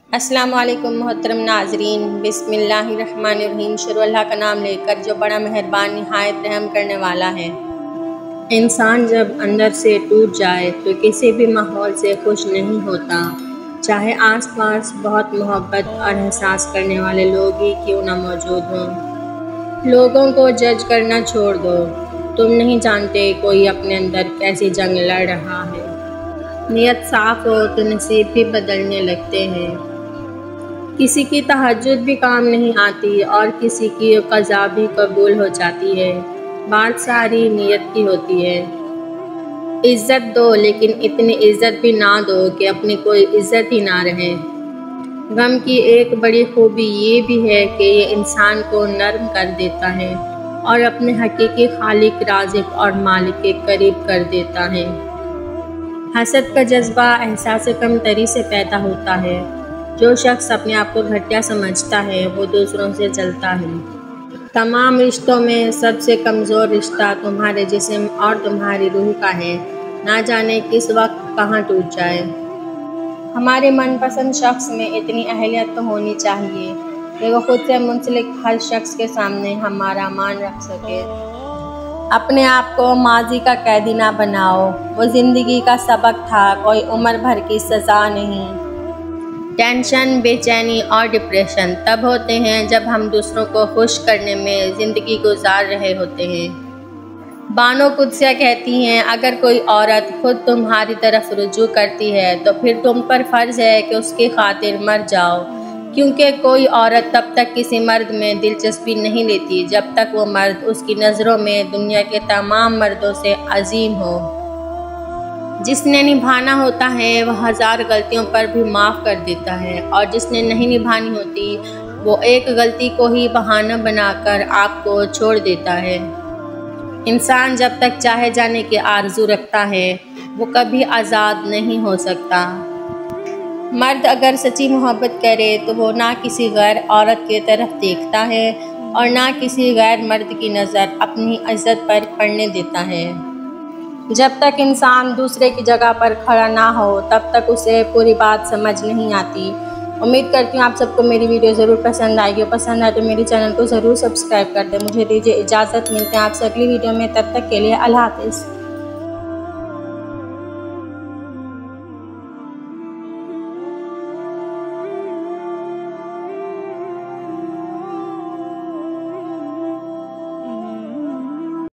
अस्सलाम वालेकुम मोहतरम नाजरीन, बिस्मिल्लाहिर्रहमानिर्रहीम। शुरू अल्लाह का नाम लेकर जो बड़ा मेहरबान निहायत रहम करने वाला है। इंसान जब अंदर से टूट जाए तो किसी भी माहौल से खुश नहीं होता, चाहे आसपास बहुत मोहब्बत और एहसास करने वाले लोग ही क्यों ना मौजूद हों। लोगों को जज करना छोड़ दो, तुम नहीं जानते कोई अपने अंदर कैसी जंग लड़ रहा है। नियत साफ हो तो नसीब भी बदलने लगते हैं। किसी की तहज्जुद भी काम नहीं आती और किसी की क़ज़ा भी कबूल हो जाती है। बात सारी नियत की होती है। इज़्ज़त दो, लेकिन इतनी इज़्ज़त भी ना दो कि अपनी कोई इज़्ज़त ही ना रहे। गम की एक बड़ी खूबी ये भी है कि ये इंसान को नर्म कर देता है और अपने हकीकी खालिक, राज़िक और मालिक के करीब कर देता है। हसद का जज्बा एहसास कमतरी से पैदा होता है। जो शख्स अपने आप को घटिया समझता है वो दूसरों से जलता है। तमाम रिश्तों में सबसे कमज़ोर रिश्ता तुम्हारे जिस्म और तुम्हारी रूह का है। ना जाने किस वक्त कहाँ टूट जाए। हमारे मनपसंद शख्स में इतनी अहलियत तो होनी चाहिए कि वो खुद से मुंसलिक हर शख्स के सामने हमारा मान रख सके। अपने आप को माजी का कैदी ना बनाओ, वो ज़िंदगी का सबक था, कोई उम्र भर की सज़ा नहीं। टेंशन, बेचैनी और डिप्रेशन तब होते हैं जब हम दूसरों को खुश करने में ज़िंदगी गुजार रहे होते हैं। बानो कुदसिया कहती हैं, अगर कोई औरत खुद तुम्हारी तरफ रुजू करती है तो फिर तुम पर फ़र्ज़ है कि उसकी खातिर मर जाओ, क्योंकि कोई औरत तब तक किसी मर्द में दिलचस्पी नहीं लेती जब तक वो मर्द उसकी नज़रों में दुनिया के तमाम मर्दों से अजीम हो। जिसने निभाना होता है वह हज़ार गलतियों पर भी माफ़ कर देता है, और जिसने नहीं निभानी होती वो एक गलती को ही बहाना बनाकर आपको छोड़ देता है। इंसान जब तक चाहे जाने की आरज़ू रखता है वो कभी आज़ाद नहीं हो सकता। मर्द अगर सच्ची मोहब्बत करे तो वो ना किसी गैर औरत की तरफ देखता है और ना किसी गैर मर्द की नज़र अपनी इज़्ज़त पर पड़ने देता है। जब तक इंसान दूसरे की जगह पर खड़ा ना हो तब तक उसे पूरी बात समझ नहीं आती। उम्मीद करती हूँ आप सबको मेरी वीडियो ज़रूर पसंद आएगी। पसंद आए तो मेरे चैनल को ज़रूर सब्सक्राइब कर दें। मुझे दीजिए इजाज़त, मिलते हैं आपसे अगली वीडियो में। तब तक के लिए अल्लाह हाफ़िज़।